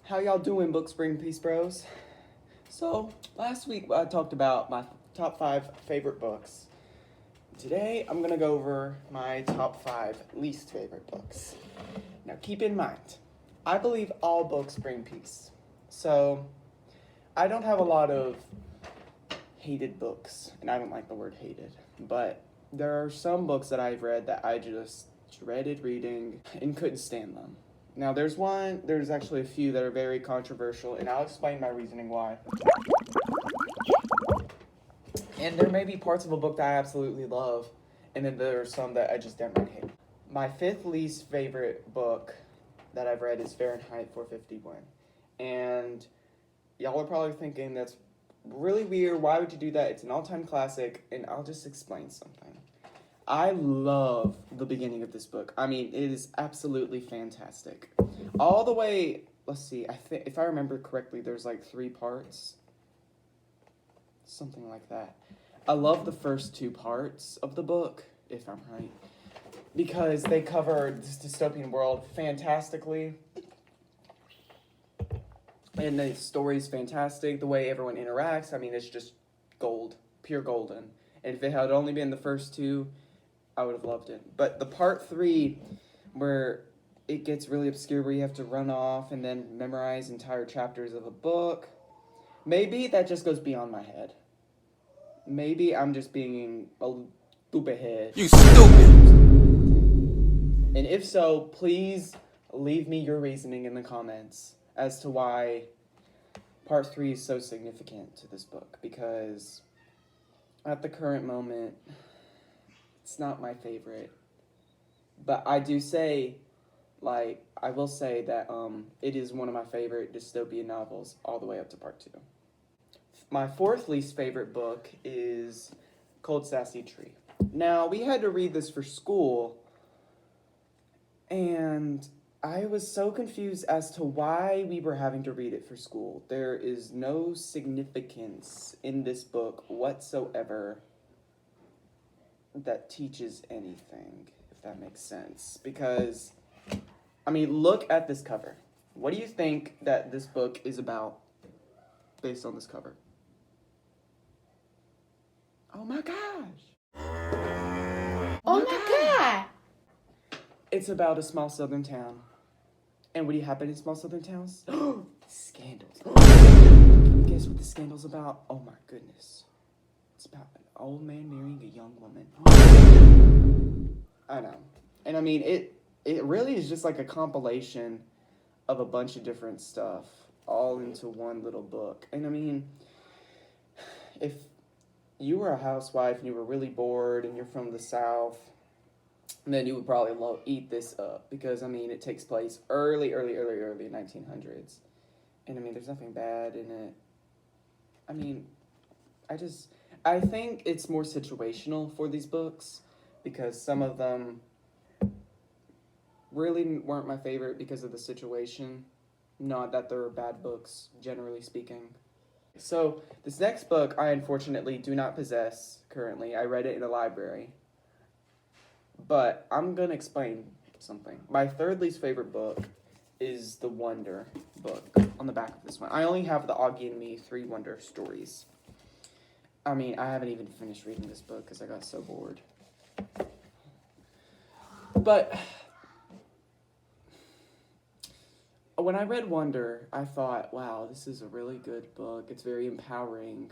How y'all doing, Book Spring Peace Bros? So, last week I talked about my top 5 favorite books. Today I'm gonna go over my top 5 least favorite books. Now keep in mind, I believe all books bring peace. So, I don't have a lot of hated books, and I don't like the word hated, but there are some books that I've read that I just dreaded reading and couldn't stand them. Now, there's actually a few that are very controversial, and I'll explain my reasoning why. And there may be parts of a book that I absolutely love, and then there are some that I just downright hate. My fifth least favorite book that I've read is Fahrenheit 451. And y'all are probably thinking that's really weird. Why would you do that? It's an all-time classic, and I'll just explain something. I love the beginning of this book. I mean, it is absolutely fantastic. All the way, let's see, I think if I remember correctly, there's like 3 parts. Something like that. I love the first 2 parts of the book, if I'm right, because they cover this dystopian world fantastically. And the story's fantastic. The way everyone interacts, I mean, it's just gold, pure golden. And if it had only been the first 2, I would have loved it. But the part 3, where it gets really obscure, where you have to run off and then memorize entire chapters of a book, maybe that just goes beyond my head. Maybe I'm just being a stupid head. You stupid! And if so, please leave me your reasoning in the comments as to why part 3 is so significant to this book. Because at the current moment, it's not my favorite. But I do say, I will say that it is one of my favorite dystopian novels all the way up to part 2. My 4th least favorite book is Cold Sassy Tree. Now, we had to read this for school, and I was so confused as to why we were having to read it for school. There is no significance in this book whatsoever that teaches anything, if that makes sense. Because, I mean, look at this cover. What do you think that this book is about based on this cover? Oh my gosh! Oh my god! It's about a small southern town. And what do you happen in small southern towns? Scandals. Can you guess what the scandal's about? Oh my goodness. It's about an old man marrying a young woman. I know. And I mean, it really is just like a compilation of a bunch of different stuff all into one little book. And I mean, if you were a housewife and you were really bored and you're from the South, then you would probably eat this up because, I mean, it takes place early 1900s. And I mean, there's nothing bad in it. I mean, I think it's more situational for these books because some of them really weren't my favorite because of the situation. Not that they're bad books, generally speaking. So, this next book I unfortunately do not possess currently. I read it in a library. But I'm going to explain something. My 3rd least favorite book is the Wonder book on the back of this one. I only have the Augie and Me 3 Wonder stories. I mean, I haven't even finished reading this book because I got so bored. But when I read Wonder, I thought, wow, this is a really good book. It's very empowering.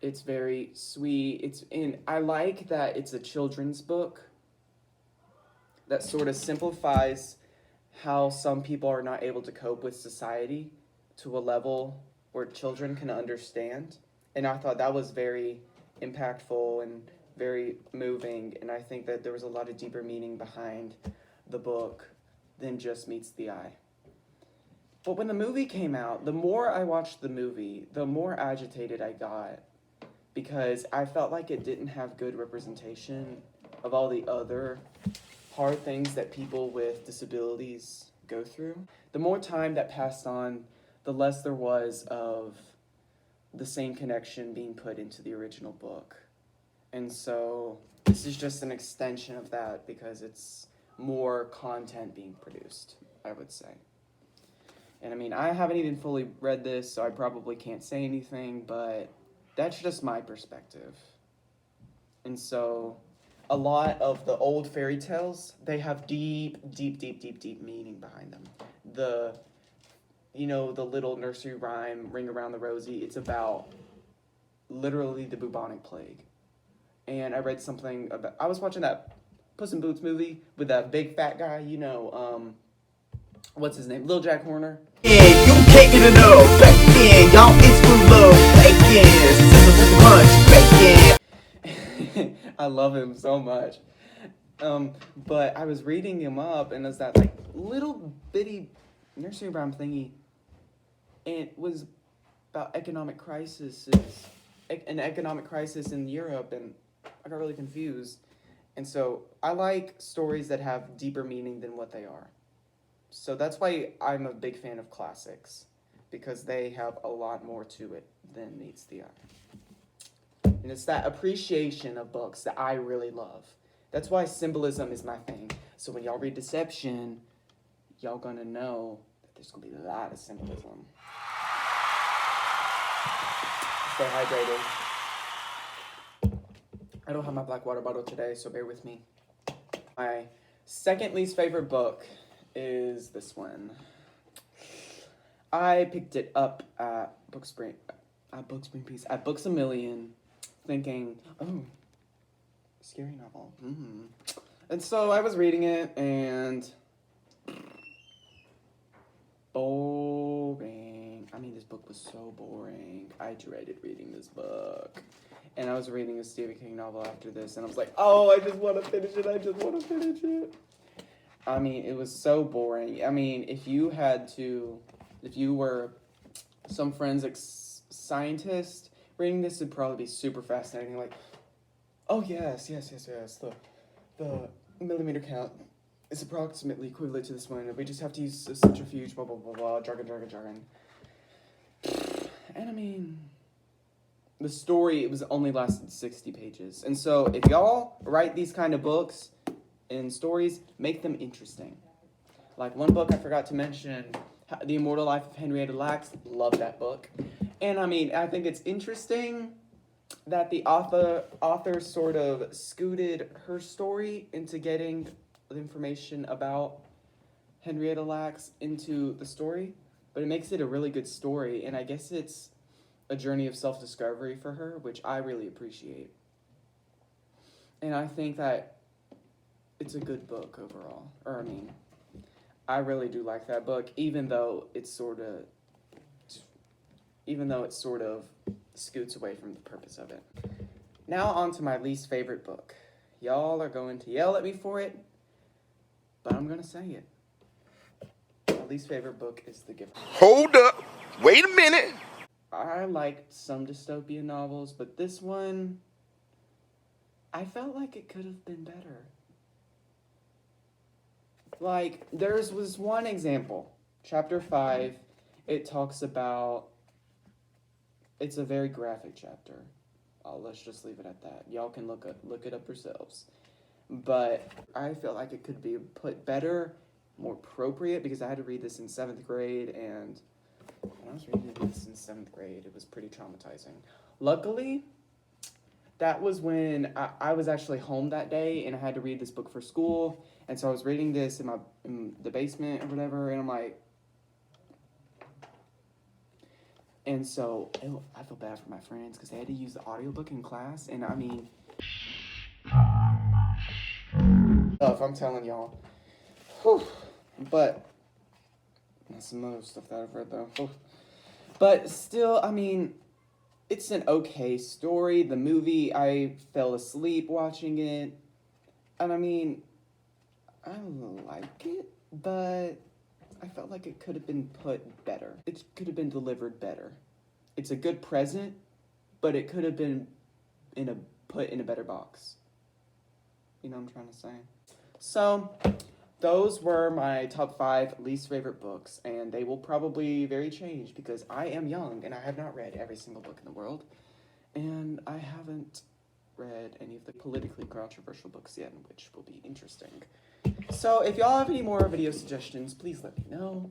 It's very sweet. I like that it's a children's book that sort of simplifies how some people are not able to cope with society to a level where children can understand. And I thought that was very impactful and very moving, and I think that there was a lot of deeper meaning behind the book than just meets the eye. But when the movie came out, the more I watched the movie, the more agitated I got because I felt like it didn't have good representation of all the other hard things that people with disabilities go through. The more time that passed on, the less there was of the same connection being put into the original book. And so this is just an extension of that because it's more content being produced, I would say. And I mean, I haven't even fully read this, so I probably can't say anything, but that's just my perspective. And so, a lot of the old fairy tales, they have deep, deep, deep, deep, deep meaning behind them. The, the little nursery rhyme, Ring Around the Rosie, it's about literally the bubonic plague. And I read something about, I was watching that Puss in Boots movie with that big fat guy, what's his name? Lil Jack Horner. Yeah, you can't get enough. Bacon, y'all, it's full of bacon. Lunch, bacon. I love him so much. But I was reading him up, and it's that like little bitty nursery rhyme thingy, and it was about an economic crisis in Europe, and I got really confused. And so I like stories that have deeper meaning than what they are. So that's why I'm a big fan of classics, because they have a lot more to it than meets the eye. And it's that appreciation of books that I really love. That's why symbolism is my thing. So when y'all read Deception, y'all gonna know that there's gonna be a lot of symbolism. Stay hydrated. I don't have my black water bottle today, so bear with me. My second least favorite book is this one. I picked it up at Books A Million, thinking, oh, scary novel. And so I was reading it, and boring. I mean, this book was so boring. I dreaded reading this book. And I was reading a Stephen King novel after this, and I was like, oh, I just want to finish it. I mean, it was so boring. I mean, if you were some forensic scientist reading this, it'd probably be super fascinating. Like, oh, yes. The millimeter count is approximately equivalent to this one. We just have to use a centrifuge, blah, blah, blah, blah, jargon. And I mean, the story, it was only lasted 60 pages. And so if y'all write these kind of books and stories, make them interesting. Like one book I forgot to mention, The Immortal Life of Henrietta Lacks. Love that book. And I mean, I think it's interesting that the author sort of scooted her story into getting the information about Henrietta Lacks into the story. But it makes it a really good story, and I guess it's a journey of self-discovery for her, which I really appreciate. And I think that it's a good book overall. I really do like that book, even though it sort of scoots away from the purpose of it. Now on to my least favorite book. Y'all are going to yell at me for it, but I'm going to say it. My least favorite book is The Giver. Hold up. Wait a minute. I liked some dystopian novels, but this one, I felt like it could have been better. Like, there was one example. Chapter 5, it talks about, it's a very graphic chapter. Let's just leave it at that. Y'all can look it up yourselves. But I felt like it could be put better, more appropriate, because I had to read this in 7th grade, and when I was reading this in 7th grade, it was pretty traumatizing. Luckily, that was when I was actually home that day, and I had to read this book for school, and so I was reading this in the basement or whatever, and I'm like, and so I feel bad for my friends because they had to use the audiobook in class, and I mean, stuff, I'm telling y'all. Whew. But that's some other stuff that I've read though. Whew. But still, I mean, it's an okay story. The movie, I fell asleep watching it. And I mean, I like it, but I felt like it could have been put better. It could have been delivered better. It's a good present, but it could have been put in a better box. You know what I'm trying to say? So, those were my top 5 least favorite books, and they will probably very change because I am young and I have not read every single book in the world, and I haven't read any of the politically controversial books yet, which will be interesting. So if y'all have any more video suggestions, please let me know.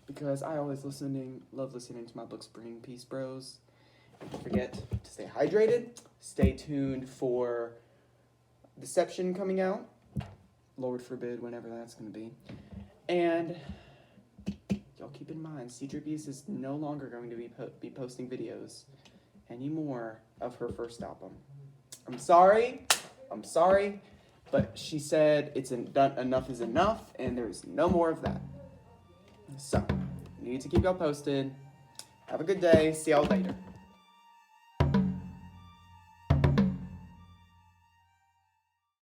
because I always love listening to my books bringing peace, bros. Don't forget to stay hydrated. Stay tuned for Deception coming out. Lord forbid, whenever that's going to be. And y'all keep in mind, Cedra Beast is no longer going to be posting videos anymore of her first album. I'm sorry, but she said enough is enough, and there's no more of that. So, need to keep y'all posted. Have a good day. See y'all later.